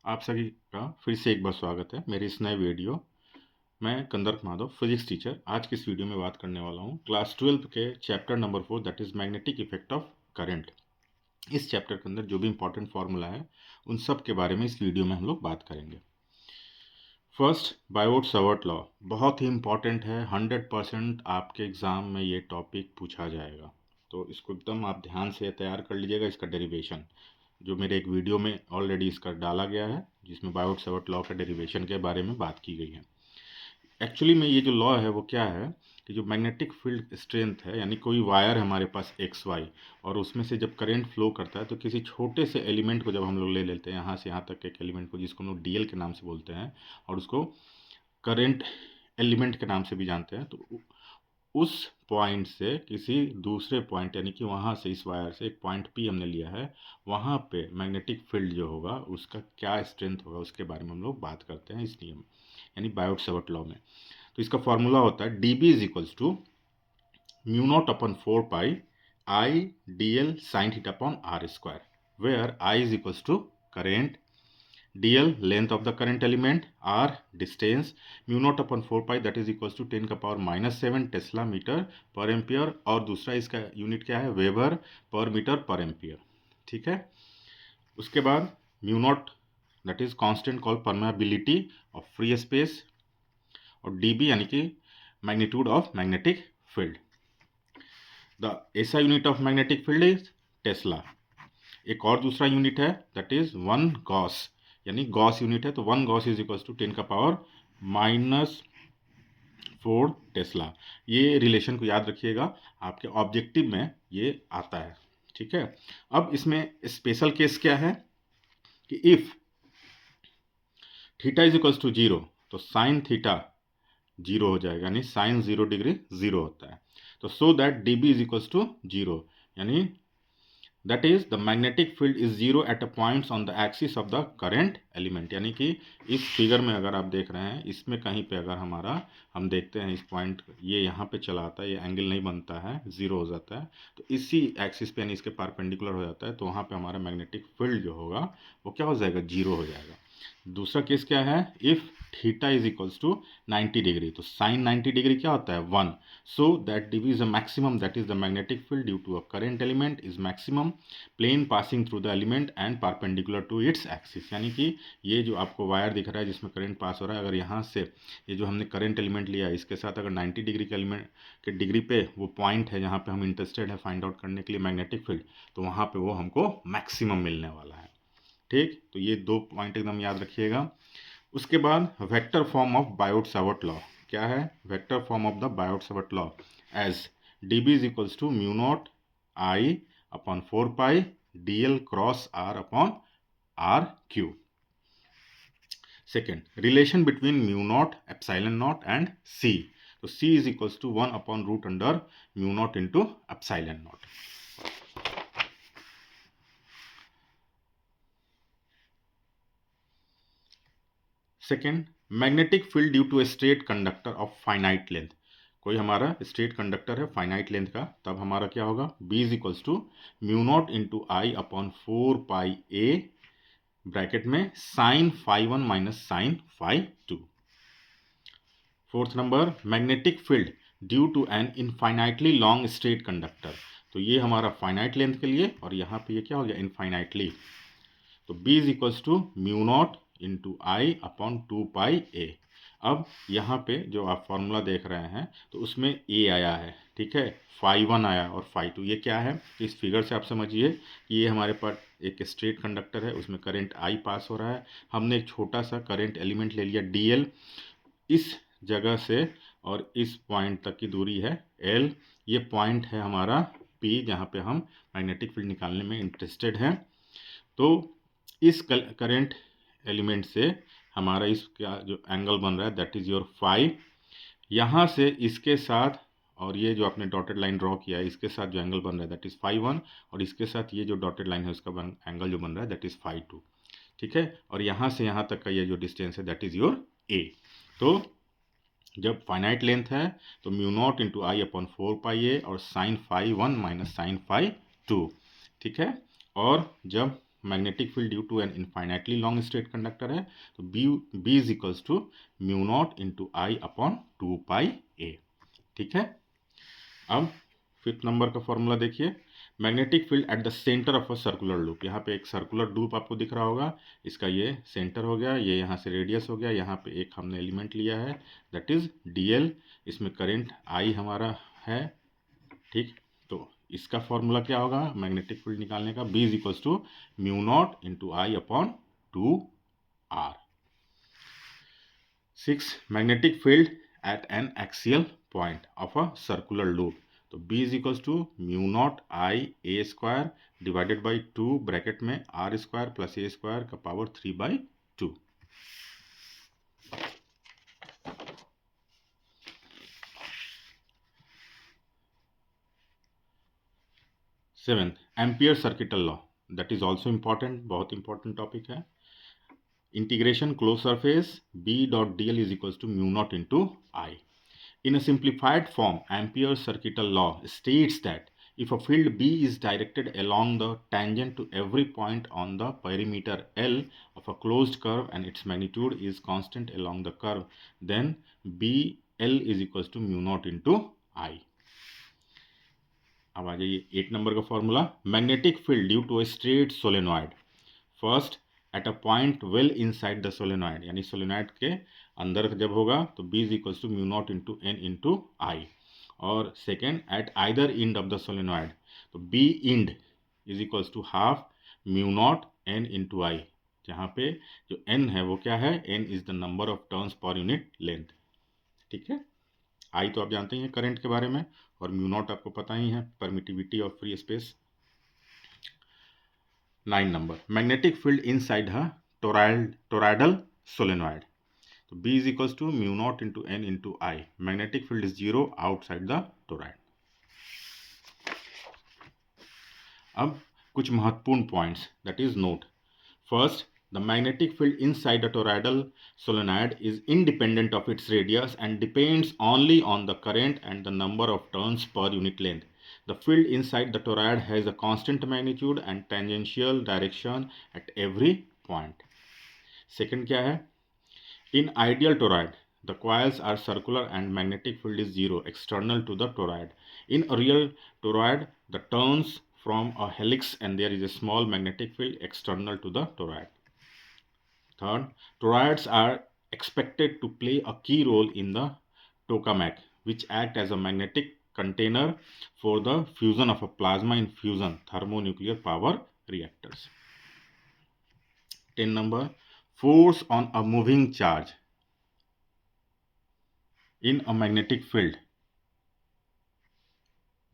आप सभी का फिर से एक बार स्वागत है मेरे इस नए वीडियो। मैं कंदर्प माधव, फिजिक्स टीचर। आज की इस वीडियो में बात करने वाला हूँ क्लास 12 के chapter number 4, that is magnetic effect of current. इस चैप्टर के अंदर जो भी इंपॉर्टेंट फार्मूला है उन सब के बारे में इस वीडियो में हम लोग बात करेंगे। फर्स्ट, बायोट-सावर्ट लॉ बहुत ही इंपॉर्टेंट है। 100% आपके एग्ज़ाम में ये टॉपिक पूछा जाएगा, तो इसको एकदम आप ध्यान से तैयार कर लीजिएगा। इसका डेरिवेशन जो मेरे एक वीडियो में ऑलरेडी इसका डाला गया है, जिसमें बायोट-सावर्ट लॉ का डेरिवेशन के बारे में बात की गई है। एक्चुअली में ये जो लॉ है वो क्या है कि जो मैग्नेटिक फील्ड स्ट्रेंथ है, यानी कोई वायर है हमारे पास एक्स वाई, और उसमें से जब करंट फ्लो करता है तो किसी छोटे से एलिमेंट को जब हम लोग ले लेते हैं, यहाँ से यहाँ तक एक एलिमेंट को, जिसको हम लोग डीएल के नाम से बोलते हैं, और उसको करंट एलिमेंट के नाम से भी जानते हैं, तो उस पॉइंट से किसी दूसरे पॉइंट, यानी कि वहाँ से इस वायर से एक पॉइंट पी हमने लिया है, वहाँ पे मैग्नेटिक फील्ड जो होगा उसका क्या स्ट्रेंथ होगा उसके बारे में हम लोग बात करते हैं इस नियम, यानी बायोट-सावर्ट लॉ में। तो इसका फॉर्मूला होता है D B is equals to mu naught upon 4 pi I D L sine theta upon R square, where I is equals to current, dl length of the current element, r distance, mu naught upon 4 pi that is equals to 10 का power -7 Tesla metre पर ampere, और दूसरा इसका unit क्या है, weber पर metre पर ampere. ठीक है, उसके बाद mu not that is constant called permeability of free space, और dB यानी कि magnitude of magnetic field. The SI unit of magnetic field is tesla. एक और दूसरा यूनिट है दैट इज 1 गॉस, यानी गॉस यूनिट है, तो 1 गॉस इज इक्वल्स टू 10 का पावर -4 टेस्ला। ये रिलेशन को याद रखिएगा, आपके ऑब्जेक्टिव में ये आता है। ठीक है, अब इसमें स्पेशल केस क्या है कि if theta is equals to 0 तो साइन थीटा 0 हो जाएगा, यानी साइन 0 डिग्री 0 होता है। तो so that D B is equals to 0, यानी that is the magnetic field is zero at a points on the axis of the current element. यानी कि इस फिगर में अगर आप देख रहे हैं, इसमें कहीं पे अगर हम देखते हैं इस पॉइंट, ये यहाँ पे चला आता है, ये एंगल नहीं बनता है, जीरो हो जाता है, तो इसी एक्सिस पे यानी इसके परपेंडिकुलर हो जाता है, तो वहाँ पे हमारा मैग्नेटिक फील्ड जो होगा वो क्या हो जाएगा, जीरो हो जाएगा। दूसरा केस क्या है, if theta is equals to 90 degree, तो साइन 90 डिग्री क्या होता है, 1। So that D is a maximum, that is the magnetic field due to a current element is maximum plane passing through the element and perpendicular to its axis. यानी कि ये जो आपको wire दिख रहा है जिसमें करंट पास हो रहा है, अगर यहाँ से ये जो हमने करंट एलिमेंट लिया है इसके साथ अगर 90 डिग्री के एलिमेंट के डिग्री पे वो पॉइंट है जहाँ पे हम इंटरेस्टेड है फाइंड आउट करने के लिए मैग्नेटिक फील्ड, तो वहाँ पे वो हमको मैक्सिमम मिलने वाला है। ठीक, तो ये दो पॉइंट एकदम याद रखिएगा। उसके बाद vector form of Biot Savart law क्या है, vector form of the Biot Savart law as d B is equals to mu not I upon 4 pi d l cross r upon r cube. Second, relation between mu not epsilon not and c, तो c is equals to 1 upon root under mu not into epsilon not. Second, magnetic field due to a straight conductor of finite length. कोई हमारा straight conductor है finite length का, तब हमारा क्या होगा, B is equals to mu not into I upon 4 pi a bracket में sine phi 1 minus sine phi 2। Fourth number, magnetic field due to an infinitely long straight conductor, तो ये हमारा फाइनाइट लेंथ के लिए, और यहाँ पे ये क्या हो गया, इनफाइनाइटली, तो B is equals to mu not into I upon 2 pi A. अब यहाँ पे जो आप फॉर्मूला देख रहे हैं तो उसमें A आया है, ठीक है, फाई 1 आया और फाई 2, ये क्या है, इस फिगर से आप समझिए कि ये हमारे पास एक स्ट्रेट कंडक्टर है, उसमें करंट I पास हो रहा है, हमने एक छोटा सा करंट एलिमेंट ले लिया DL, इस जगह से और इस पॉइंट तक की दूरी है L, ये पॉइंट है हमारा P जहाँ पे हम मैग्नेटिक फील्ड निकालने में इंटरेस्टेड हैं। तो इस करंट एलिमेंट से हमारा इसका जो एंगल बन रहा है दैट इज़ योर फाई, यहाँ से इसके साथ और ये जो आपने डॉटेड लाइन ड्रॉ किया है इसके साथ जो एंगल बन रहा है दैट इज़ फाई 1, और इसके साथ ये जो डॉटेड लाइन है उसका एंगल जो बन रहा है दैट इज़ फाई 2। ठीक है, और यहाँ से यहाँ तक का ये जो डिस्टेंस है दैट इज़ योर ए। तो जब फाइनाइट लेंथ है तो mu not into I upon 4 pi A और sine phi 1 minus sine phi 2। ठीक है, और जब magnetic field due to an infinitely long straight conductor है, तो B is equals to mu not into I upon 2πa। ठीक है। अब फिफ्थ नंबर का फॉर्मूला देखिए, magnetic field at the centre of a circular loop. यहाँ पे एक सर्कुलर लूप आपको दिख रहा होगा, इसका ये सेंटर हो गया, ये यहाँ से रेडियस हो गया, यहाँ पे एक हमने एलिमेंट लिया है दैट इज dl, इसमें करंट I हमारा है। ठीक, तो इसका फॉर्मूला क्या होगा मैग्नेटिक फील्ड निकालने का, B is equals to mu not into I upon 2r। 6, magnetic field at an axial point of a circular loop, तो B is equals to mu not I a square divided by 2 bracket में r square plus a square का power 3/2। 7, ampere circuital law, that is also important, बहुत important topic है। Integration close surface B dot dl is equals to mu not into I. In a simplified form, Ampere's circuital law states that if a field B is directed along the tangent to every point on the perimeter L of a closed curve and its magnitude is constant along the curve, then BL is equals to mu naught into I. अब आ जाइए 8 number का formula, magnetic field due to a straight solenoid, first at a point well inside the solenoid, यानी solenoid के अंदर जब होगा तो B is equals to mu not into N into I, और second at either end of the solenoid, तो B end is equals to half mu not n into I, जहाँ पे जो n है वो क्या है, n is the number of turns per unit length. ठीक है, आई तो आप जानते ही हैं करंट के बारे में, और म्यू नॉट आपको पता ही है permittivity of free space. 9 number, magnetic field inside है टोरॉइडल सोलेनॉइड, तो B is equals to mu not into N into I, magnetic field is 0 outside the toroid. अब कुछ महत्वपूर्ण points, that is note, first the magnetic field inside a toroidal solenoid is independent of its radius and depends only on the current and the number of turns per unit length. The field inside the toroid has a constant magnitude and tangential direction at every point. Second क्या है, in ideal toroid the coils are circular and magnetic field is 0 external to the toroid. In a real toroid the turns from a helix and there is a small magnetic field external to the toroid. Third, toroids are expected to play a key role in the tokamak, which act as a magnetic container for the fusion of a plasma in fusion thermonuclear power reactors. 10 number, force on a moving charge in a magnetic field,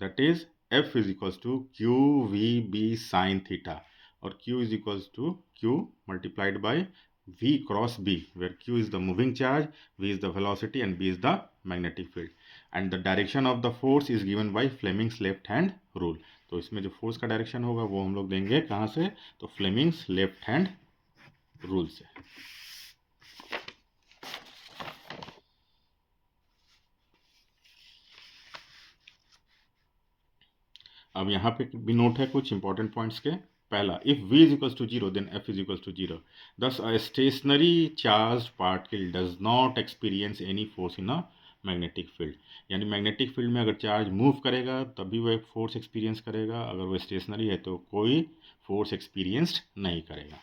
that is F is equals to QVB sin theta, or Q is equals to Q multiplied by V cross B, where Q is the moving charge, V is the velocity and B is the magnetic field, and the direction of the force is given by Fleming's left hand rule. तो इसमें जो force का direction होगा वो हम लोग देंगे कहाँ से, तो फ्लेमिंग्स लेफ्ट हैंड रूल से। अब यहाँ पे भी नोट है कुछ इंपॉर्टेंट पॉइंट्स के। पहला, if v is equals to 0 then f is equals to 0, thus a stationary charge particle does not experience any force in a magnetic field, यानी मैग्नेटिक फील्ड में अगर चार्ज मूव करेगा तभी वो एक फोर्स एक्सपीरियंस करेगा, अगर वो स्टेशनरी है तो कोई फोर्स एक्सपीरियंस नहीं करेगा।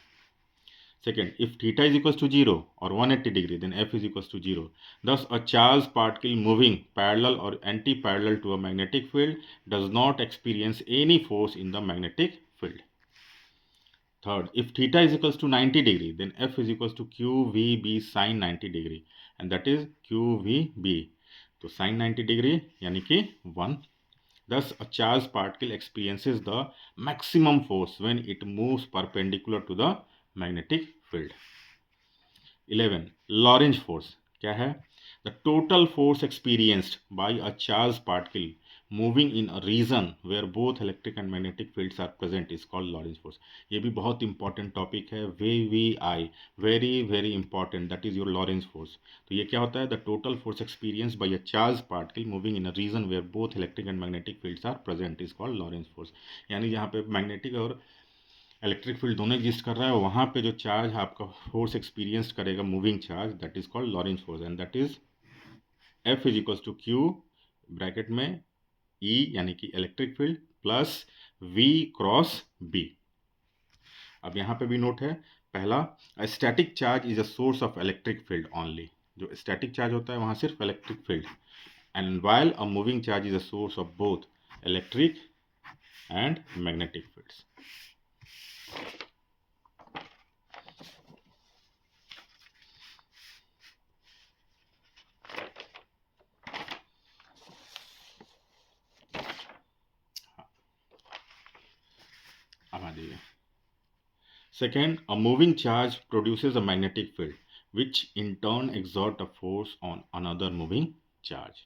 Second, if theta is equals to 0 or 180 degree, then f is equals to 0. Thus, a charged particle moving parallel or anti-parallel to a magnetic field does not experience any force in the magnetic field. Third, if theta is equals to 90 degree, then f is equals to qvb sin 90 degree, and that is qvb. तो sin 90 degree यानी कि 1. Thus, a charged particle experiences the maximum force when it moves perpendicular to the magnetic field. 11. Lorentz force क्या है, the total force experienced by a charged particle moving in a region where both electric and magnetic fields are present is called Lorentz force. ये भी बहुत important topic है, VVI, very very important, that is your Lorentz force. तो ये क्या होता है, the total force experience by a charge particle moving in a region where both electric and magnetic fields are present is called Lorentz force. यानी यहाँ पे magnetic और electric field दोनों एग्जिस्ट कर रहा है, वहाँ पे जो चार्ज आपका फोर्स एक्सपीरियंस करेगा moving charge, that is called Lorentz force, and that is F is equal to Q bracket में E यानी कि electric field plus V cross B। अब यहाँ पे भी नोट है, पहला, static charge is a source of electric field only, जो स्टैटिक चार्ज होता है वहाँ सिर्फ electric field, and while a moving charge is a source of both electric and magnetic fields. अब आ जाइए, second, a moving charge produces a magnetic field, which in turn exert a force on another moving charge.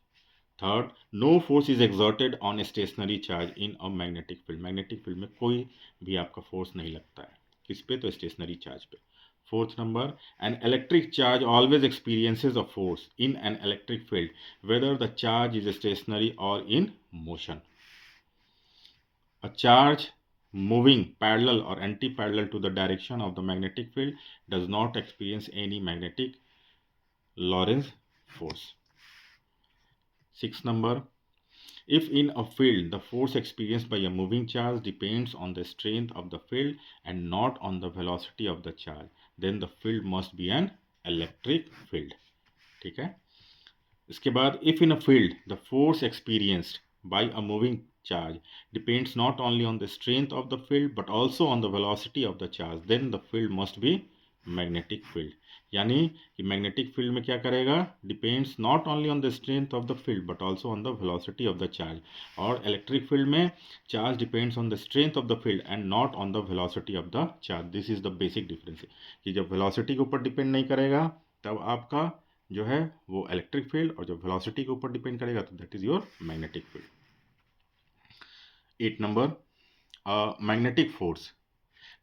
Third, no force is exerted on a stationary charge in a magnetic field. Magnetic field में कोई भी आपका force नहीं लगता है, किस पे, तो stationary charge पे. Fourth number, an electric charge always experiences a force in an electric field, whether the charge is stationary or in motion. A charge moving parallel or anti-parallel to the direction of the magnetic field does not experience any magnetic Lorentz force. Sixth number, if in a field the force experienced by a moving charge depends on the strength of the field and not on the velocity of the charge, then the field must be an electric field. ठीक है, इसके बाद, if in a field the force experienced by a moving charge depends not only on the strength of the field but also on the velocity of the charge, then the field must be magnetic field. यानी कि magnetic field में क्या करेगा, depends not only on the strength of the field but also on the velocity of the charge, और electric field में charge depends on the strength of the field and not on the velocity of the charge. This is the basic difference, कि जब velocity के ऊपर depend नहीं करेगा तब आपका जो है वो इलेक्ट्रिक फील्ड, और जब वेलोसिटी के ऊपर डिपेंड करेगा तो that is your magnetic field. 8 number, magnetic force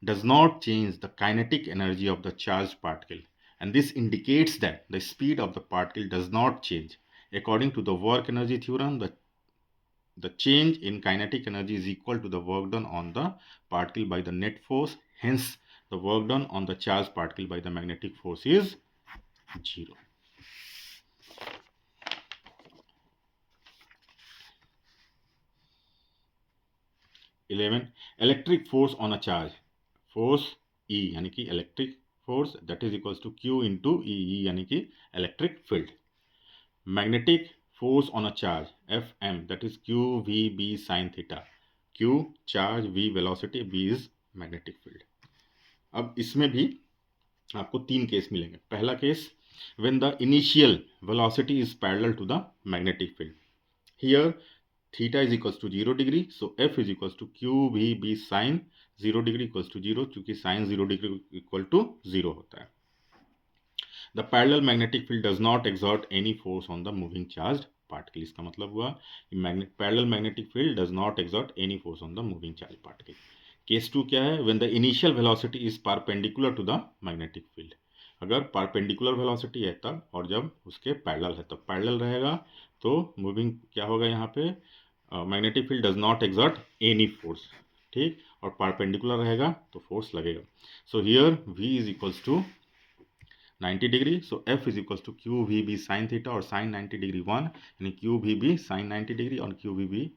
does not change the kinetic energy of the charged particle, and this indicates that the speed of the particle does not change. According to the work energy theorem, the change in kinetic energy is equal to the work done on the particle by the net force. Hence, the work done on the charged particle by the magnetic force is 0. Electric force on a charge, force E यानी कि electric force, that is equals to Q into E यानी कि electric field. Magnetic force on a charge, FM, that is QVB sine theta. Q charge, V velocity, B is magnetic field. अब इसमें भी आपको 3 case मिलेंगे. पहला case, when the initial velocity is parallel to the magnetic field. Here theta is equals to 0 degree, so F is equals to QVB sin 0 degree equals to 0, क्योंकि sin 0 degree equal to 0 होता है. The parallel magnetic field does not exert any force on the moving charged particle. इसका मतलब हुआ parallel magnetic field does not exert any force on the moving charged particle. Case 2 क्या है, when the initial velocity is perpendicular to the magnetic field. अगर perpendicular velocity है तब, और जब उसके पैरेलल है तब. पैरेलल रहेगा तो मूविंग क्या होगा, यहाँ पे magnetic field does not exert any force, ठीक, और परपेंडिकुलर रहेगा तो फोर्स लगेगा. So here V is equals to 90 degree, so F is equals to QVB sine theta, और साइन 90 डिग्री 1 यानी QVB साइन 90 डिग्री, और QVB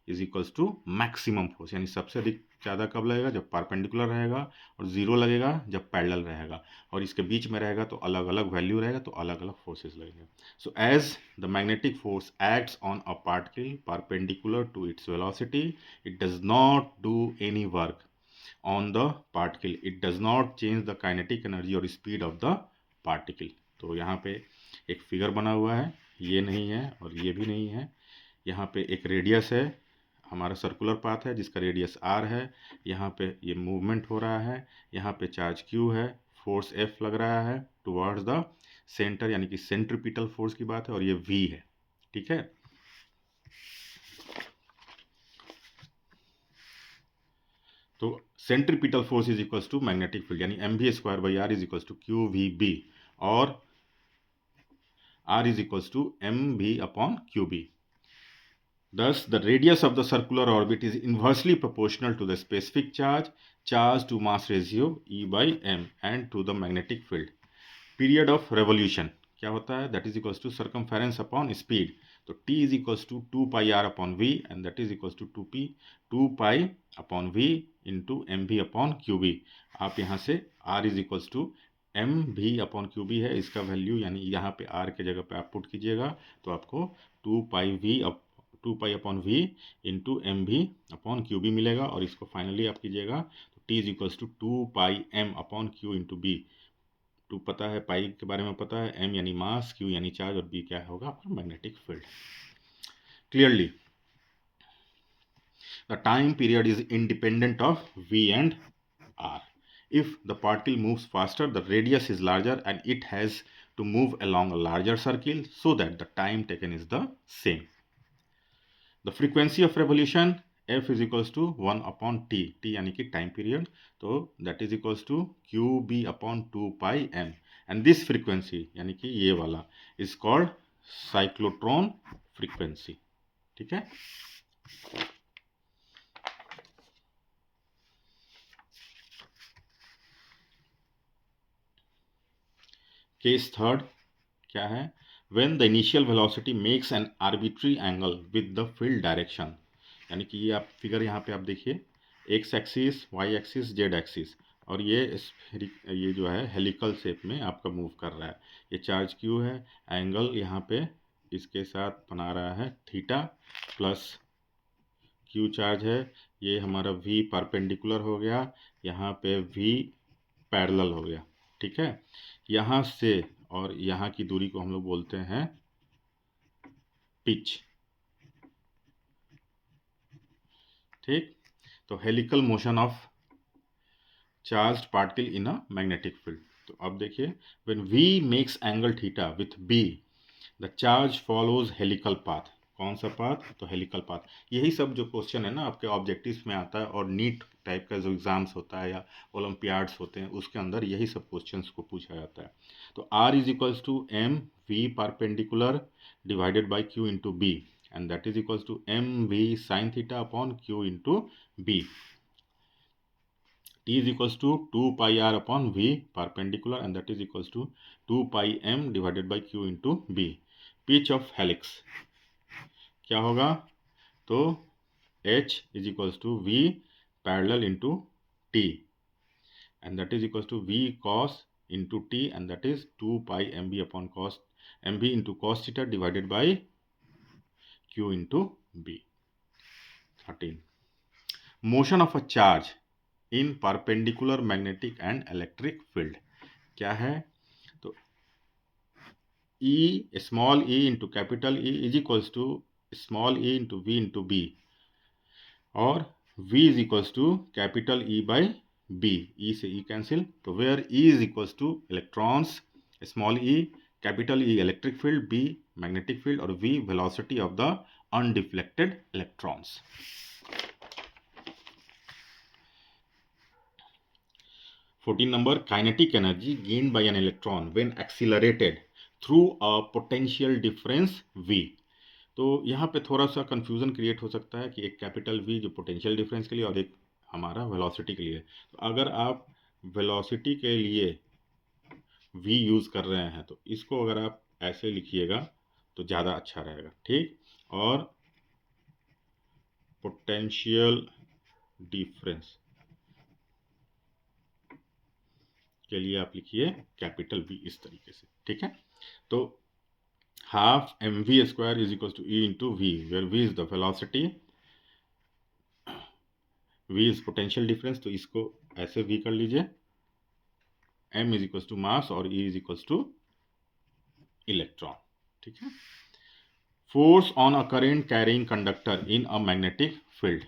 is equals to maximum force, यानी सबसे अधिक ज़्यादा कब लगेगा, जब परपेंडिकुलर रहेगा, और 0 लगेगा जब पैरेलल रहेगा, और इसके बीच में रहेगा तो अलग अलग वैल्यू रहेगा, तो अलग अलग फोर्सेस लगेंगे. So as the magnetic force acts on a particle perpendicular to its velocity, it does not do any work on the particle, it does not change the kinetic energy और speed of the particle. तो यहाँ पे एक figure बना हुआ है, ये नहीं है और ये भी नहीं है. यहाँ पे एक रेडियस है, हमारा सर्कुलर पाथ है जिसका रेडियस r है. यहाँ पे ये मूवमेंट हो रहा है, यहाँ पे चार्ज q है, फोर्स F लग रहा है टुवर्ड्स द सेंटर, यानी कि सेंट्रीपिटल फोर्स की बात है, और ये V है. ठीक है, तो centripetal force is equals to magnetic field, यानी mv²/r is equals to QVB, और r is equals to mv upon qb. Thus, the radius of the circular orbit is inversely proportional to the specific charge. charge to mass ratio E by m and to the magnetic field. Period of revolution क्या होता है, that is equals to circumference upon speed. तो t is equals to 2πr upon v and that is equals to 2π upon v into m v upon q B. आप यहाँ से r is equals to M v upon q B है, इसका value यानी यहाँ पे r के जगह पे आप पुट कीजिएगा तो आपको 2π upon v into m v upon q B मिलेगा. और इसको फाइनली आप कीजिएगा तो t is equals to 2πm upon Q into B. टू पता है, पाई के बारे में पता है, एम यानी मास, क्यू यानी चार्ज और बी क्या होगा आपका magnetic field. Clearly the time period is independent of v and r. if the particle moves faster, the radius is larger and it has to move along a larger circle so that the time taken is the same. The frequency of revolution f is equals to 1 upon t, t यानी कि time period, तो that is equals to Q B upon 2πm and this frequency यानी कि ये वाला is called cyclotron frequency. ठीक है. Case third क्या है, when the initial velocity makes an arbitrary angle with the field direction. यानी कि ये आप फिगर यहाँ पे आप देखिए, X axis, Y axis, Z axis, और ये जो है हेलिकल शेप में आपका मूव कर रहा है. ये चार्ज क्यू है, एंगल यहाँ पे इसके साथ बना रहा है थीटा प्लस क्यू चार्ज है. ये हमारा वी परपेंडिकुलर हो गया, यहाँ पे वी पैरेलल हो गया. ठीक है. यहाँ से और यहाँ की दूरी को हम लोग बोलते हैं पिच. ठीक. तो helical motion of charged particle in a magnetic field. तो अब देखिए, when v makes angle theta with b the charge follows helical path. कौन सा पाथ, तो हेलिकल पाथ. यही सब जो क्वेश्चन है ना आपके ऑब्जेक्टिव्स में आता है और नीट टाइप का जो एग्जाम्स होता है या ओलंपियाड्स होते हैं उसके अंदर यही सब क्वेश्चंस को पूछा जाता है. तो r is equals to M V perpendicular divided by Q into B and that is equals to M V sine theta upon Q into B. t is equals to 2πr upon v perpendicular and that is equals to 2πm divided by q into b. pitch of helix क्या होगा, तो h is equals to v parallel into t and that is equals to v cos into t and that is 2 mv upon cos mv into cos theta divided by q into b. 13. motion of a charge in perpendicular magnetic and electric field क्या है, तो e small e into capital E is equals to small e into v into B और v is equals to capital E by B. E से e cancel, तो where e is equals to electrons, small e capital E electric field, B magnetic field और v velocity of the undeflected electrons. 14 number, kinetic energy gained by an electron when accelerated through a potential difference v. तो यहाँ पे थोड़ा सा confusion create हो सकता है कि एक कैपिटल V जो पोटेंशियल डिफरेंस के लिए और एक हमारा वेलोसिटी के लिए. तो अगर आप वेलोसिटी के लिए V यूज़ कर रहे हैं तो इसको अगर आप ऐसे लिखिएगा तो ज़्यादा अच्छा रहेगा. ठीक. और पोटेंशियल डिफरेंस के लिए आप लिखिए कैपिटल V इस तरीके से. ठीक है. तो half M V square is equal to E into V, where V is the velocity, v is potential difference, तो इसको ऐसे v कर लीजिए, m is equal to mass और e is equal to electron. ठीक है. Force on a current carrying conductor in a magnetic field.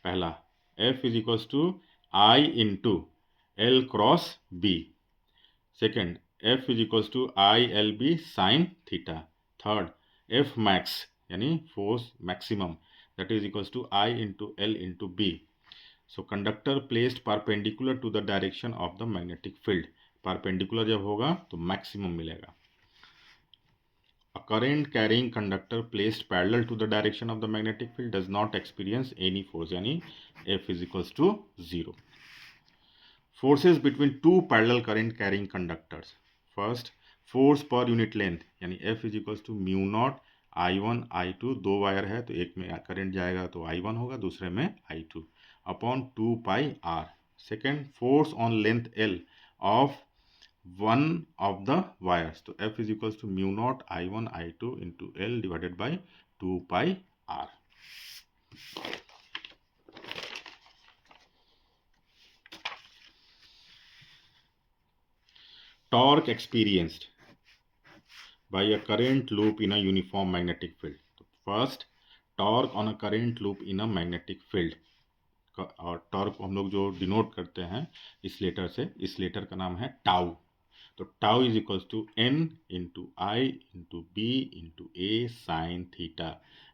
पहला F is equal to I into L cross B. Second F is equal to ILB sine theta. Third F max यानी force maximum that is equal to I into L into B. So conductor placed perpendicular to the direction of the magnetic field. Perpendicular जब होगा तो maximum मिलेगा. A current carrying conductor placed parallel to the direction of the magnetic field does not experience any force यानी F is equals to 0. Forces between two parallel current carrying conductors. First, force per unit length यानी F is equals to mu naught I1 I2. दो wire है तो एक में current जाएगा तो I1 होगा, दूसरे में I2 upon 2 pi R. Second, force on length L of one of the wires. तो F is equals to mu naught I1 I2 into L divided by 2 pi R. Torque experienced by a current loop in a uniform magnetic field. तो first, torque on a current loop in a magnetic field. और torque हम लोग जो denote करते हैं इस letter से, इस लेटर का नाम है टाउ. तो tau is equals to n into I into B into A sine theta,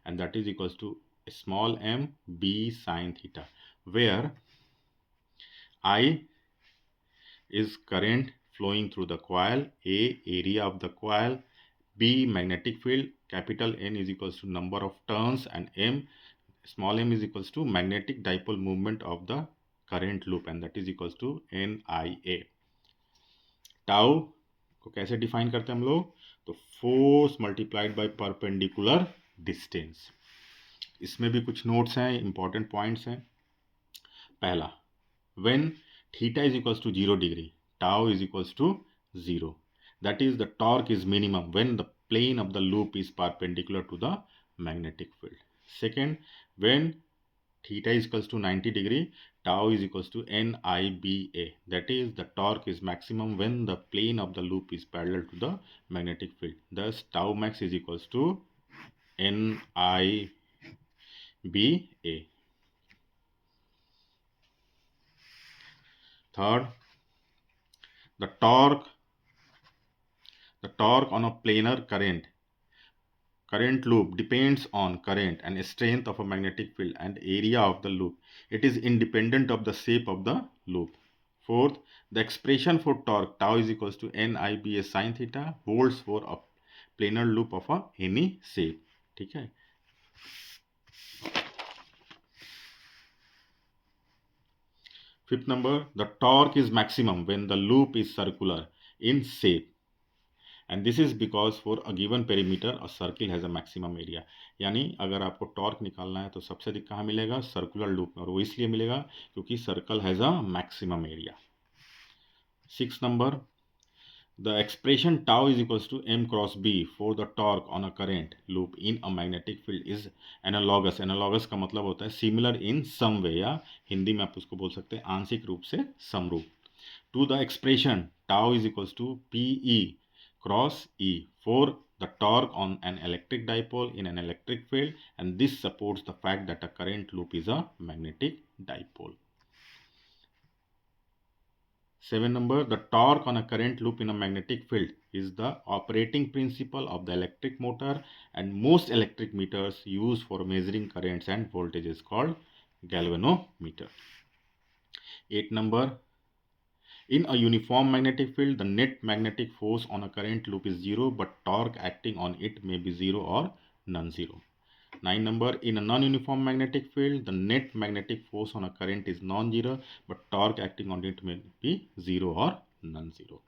and that is equals to small m b sine theta, where I is current flowing through the coil, A area of the coil, B magnetic field, capital N is equals to number of turns, and m small m is equals to magnetic dipole movement of the current loop, and that is equals to NIA. Tau को कैसे define करते हैं हम लोग? तो force multiplied by perpendicular distance. इसमें भी कुछ नोट्स हैं, इंपॉर्टेंट पॉइंट्स हैं. पहला, when theta is equals to 0 degree, tau is equals to 0. That is the torque is minimum when the plane of the loop is perpendicular to the magnetic field. Second, when theta is equals to 90 degree, tau is equals to NIBA. That is, the torque is maximum when the plane of the loop is parallel to the magnetic field. Thus, tau max is equals to NIBA. Third, the torque on a planar current loop depends on current and strength of a magnetic field and area of the loop. It is independent of the shape of the loop. Fourth, the expression for torque tau is equals to NIBA sin theta holds for a planar loop of any shape. ठीक है. Fifth number, the torque is maximum when the loop is circular in shape. And this is because for a given perimeter a circle has a maximum area. यानी अगर आपको torque निकालना है तो सबसे अधिक कहाँ मिलेगा? सर्कुलर लूप में, और वो इसलिए मिलेगा क्योंकि circle has a maximum area. 6 number, the expression tau is equals to m cross b for the torque on a current loop in a magnetic field is analogous. Analogous का मतलब होता है सिमिलर इन सम वे, या हिंदी में आप उसको बोल सकते हैं आंशिक रूप से समरूप, to the expression tau is equals to PE cross E for the torque on an electric dipole in an electric field, and this supports the fact that a current loop is a magnetic dipole. 7 number, the torque on a current loop in a magnetic field is the operating principle of the electric motor, and most electric meters used for measuring currents and voltages called galvanometer. 8 number, in a uniform magnetic field, the net magnetic force on a current loop is 0, but torque acting on it may be 0 or non-zero. 9 number, in a non-uniform magnetic field, the net magnetic force on a current is non-zero, but torque acting on it may be 0 or non-zero.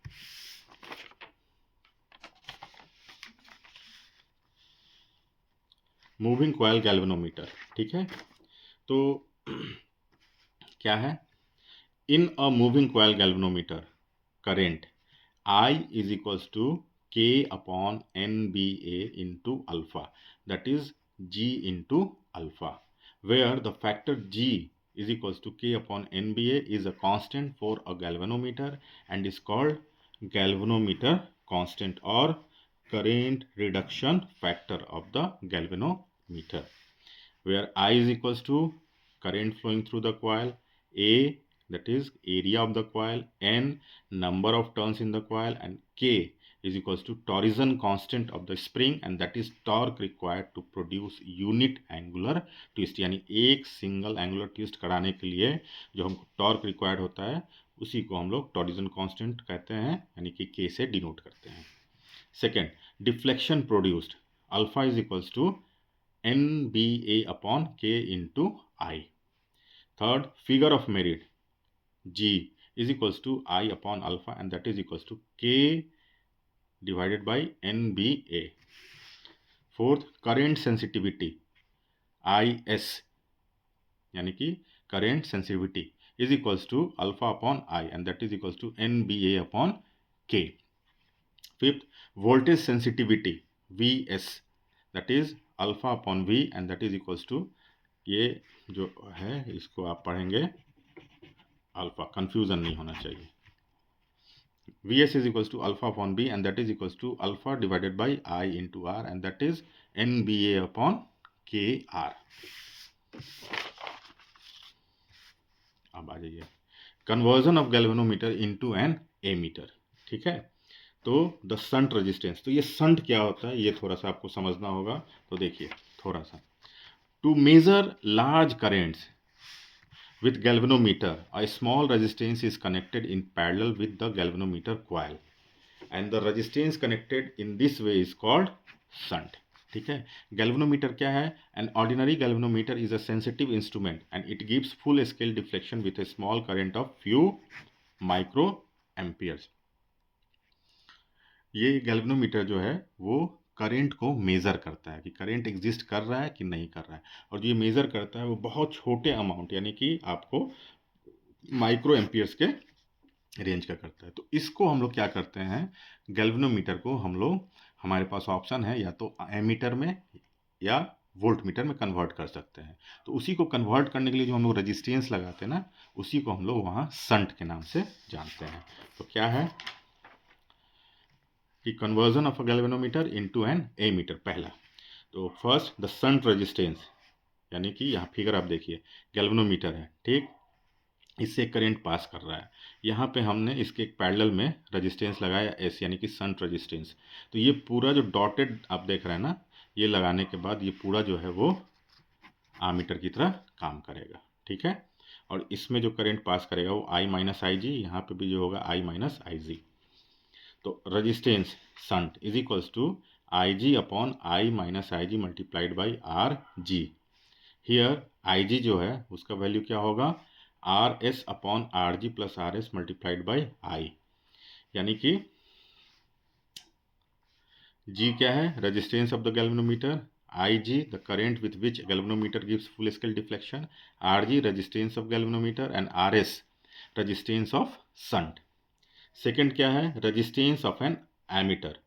Moving coil galvanometer. ठीक है, तो क्या है? In a moving coil galvanometer, current I is equals to K upon NBA into alpha, that is G into alpha, where the factor G is equals to K upon NBA is a constant for a galvanometer and is called galvanometer constant or current reduction factor of the galvanometer, where I is equals to current flowing through the coil, A that is area of the coil, n number of turns in the coil, and K is equals to torsion constant of the spring, and that is torque required to produce unit angular twist. यानी एक single angular twist कराने के लिए जो हमको torque required होता है उसी को हम लोग टॉरिजन कांस्टेंट कहते हैं, यानी कि K से डिनोट करते हैं. Second, deflection produced, alpha is equals to NBA upon K into I. Third, figure of merit, G is equals to I upon alpha and that is equals to K divided by NBA. Fourth, current sensitivity IS यानी कि current sensitivity is equals to alpha upon I and that is equals to NBA upon K. Fifth, voltage sensitivity Vs that is alpha upon V and that is equals to, ये जो है इसको आप पढ़ेंगे alpha, confusion नहीं होना चाहिए. Vs is equals to alpha upon B and that is equals to alpha divided by I into R and that is NBA upon KR. अब आ जाइए conversion of galvanometer into an ammeter. ठीक है, तो the shunt resistance, तो ये shunt क्या होता है ये थोड़ा सा आपको समझना होगा. तो देखिए थोड़ा सा, to measure large currents with galvanometer, a small resistance is connected in parallel with the galvanometer coil and the resistance connected in this way is called shunt. ठीक है, galvanometer क्या है? An ordinary galvanometer is a sensitive instrument and it gives full scale deflection with a small current of few microamperes. ये galvanometer जो है वो current को measure करता है कि करंट एग्जिस्ट कर रहा है कि नहीं कर रहा है, और जो ये मेज़र करता है वो बहुत छोटे अमाउंट यानी कि आपको माइक्रो एम्पियर्स के रेंज का करता है. तो इसको हम लोग क्या करते हैं, गैल्वेनोमीटर को हम लोग, हमारे पास ऑप्शन है या तो एमीटर में या वोल्ट मीटर में कन्वर्ट कर सकते हैं. तो उसी को कन्वर्ट करने के लिए जो हम लोग रेजिस्टेंस लगाते हैं ना, उसी को हम लोग वहाँ शंट के नाम से जानते हैं. तो क्या है कि conversion of a galvanometer into an ammeter. पहला तो फर्स्ट द शंट रेजिस्टेंस, यानी कि यहाँ फिगर आप देखिए गैल्वेनोमीटर है, ठीक, इससे करंट पास कर रहा है. यहाँ पे हमने इसके एक पैरेलल में रेजिस्टेंस लगाया एस यानी कि शंट रेजिस्टेंस. तो ये पूरा जो डॉटेड आप देख रहे हैं ना, ये लगाने के बाद ये पूरा जो है वो आमीटर की तरह काम करेगा. ठीक है, और इसमें जो करंट पास करेगा वो आई माइनस आई जी, यहाँ पे भी जो होगा आई माइनस आई जी. तो resistance shunt is equals to I g upon I minus I g multiplied by R g. Here I g जो है उसका वैल्यू क्या होगा, R s upon R g plus R s multiplied by I, यानी कि G क्या है, resistance of the galvanometer, I g the current with which galvanometer gives full scale deflection, R g resistance of galvanometer and R s resistance of shunt. Second क्या है, resistance of an ammeter.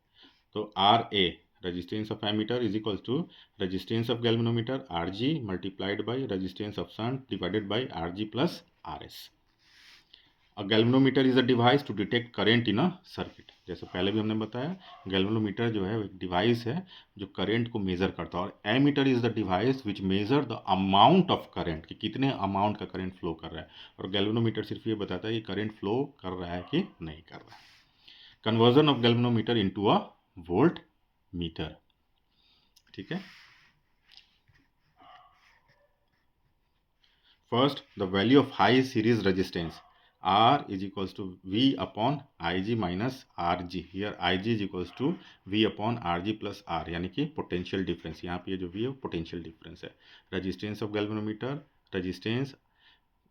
तो R A resistance of ammeter is equals to resistance of galvanometer Rg multiplied by resistance of shunt divided by Rg plus Rs. A galvanometer is a device to detect current in a circuit. जैसे पहले भी हमने बताया, galvanometer जो है एक device है जो करंट को मेजर करता है, और ammeter is the device which measure the amount of current, कि कितने अमाउंट का करंट फ्लो कर रहा है, और गैल्वेनोमीटर सिर्फ ये बताता है कि करंट फ्लो कर रहा है कि नहीं कर रहा है. Conversion of galvanometer into a volt meter. ठीक है, first the value of high series resistance R is equals to V upon Ig minus Rg. Here Ig is equals to V upon Rg plus R, यानी कि potential difference. यहाँ पे जो V है potential difference है. Resistance of galvanometer, resistance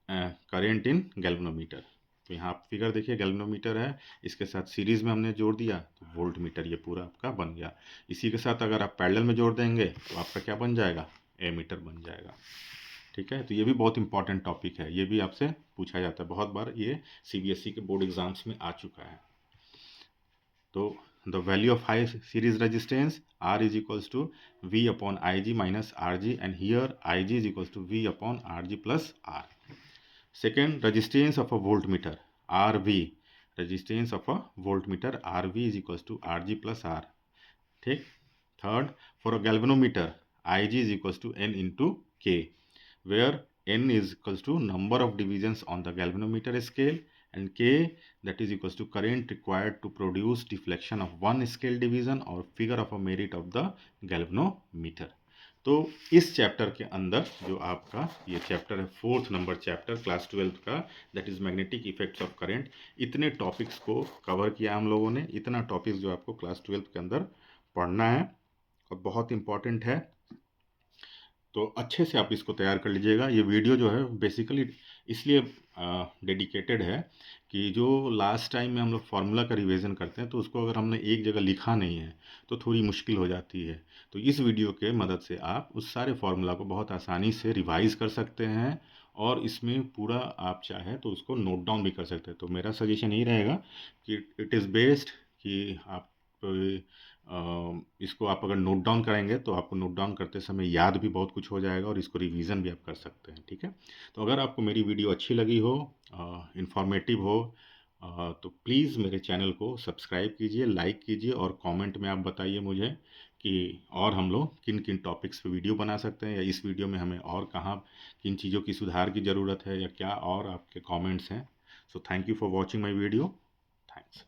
current in galvanometer. तो यहाँ आप फिगर देखिए, गैल्वेनोमीटर है, इसके साथ सीरीज में हमने जोड़ दिया तो वोल्ट मीटर ये पूरा आपका बन गया. इसी के साथ अगर आप पैरेलल में जोड़ देंगे तो आपका क्या बन जाएगा, एमीटर बन जाएगा. ठीक है, तो ये भी बहुत इंपॉर्टेंट टॉपिक है, ये भी आपसे पूछा जाता है बहुत बार, ये सीबीएसई के बोर्ड एग्जाम्स में आ चुका है. तो the value of high series resistance R is equals to V upon I g minus R g, and here I g is equals to V upon R g plus R. Second, resistance of a voltmeter R v, resistance of a voltmeter R v is equals to R g plus R. ठीक. Third, for a galvanometer I g is equals to N into K, where N is equals to number of divisions on the galvanometer scale and K that is equals to current required to produce deflection of one scale division or figure of a merit of the galvanometer. तो इस chapter के अंदर जो आपका ये chapter है, 4th number chapter class 12 का, that is magnetic effects of current. इतने टॉपिक्स को कवर किया हम लोगों ने, इतना टॉपिक्स जो आपको क्लास 12 के अंदर पढ़ना है और बहुत इंपॉर्टेंट है. तो अच्छे से आप इसको तैयार कर लीजिएगा. ये वीडियो जो है बेसिकली इसलिए डेडिकेटेड है कि जो लास्ट टाइम में हम लोग फार्मूला का रिवीजन करते हैं तो उसको अगर हमने एक जगह लिखा नहीं है तो थोड़ी मुश्किल हो जाती है। तो इस वीडियो के मदद से आप उस सारे फार्मूला को बहुत आसानी से रिवाइज कर सकते हैं और इसमें पूरा आप चाहे तो उसको नोट डाउन भी कर सकते हैं। तो मेरा सजेशन यही रहेगा कि इट इज़ बेस्ट कि आप इसको आप अगर नोट डाउन करेंगे तो आपको नोट डाउन करते समय याद भी बहुत कुछ हो जाएगा और इसको रिवीजन भी आप कर सकते हैं। ठीक है, तो अगर आपको मेरी वीडियो अच्छी लगी हो, इंफॉर्मेटिव हो, तो प्लीज़ मेरे चैनल को सब्सक्राइब कीजिए, लाइक कीजिए और कमेंट में आप बताइए मुझे कि और हम लोग किन किन टॉपिक्स पे वीडियो बना सकते हैं, या इस वीडियो में हमें और कहाँ किन चीज़ों की सुधार की ज़रूरत है, या क्या और आपके कमेंट्स हैं। So thank you for watching my video. Thanks.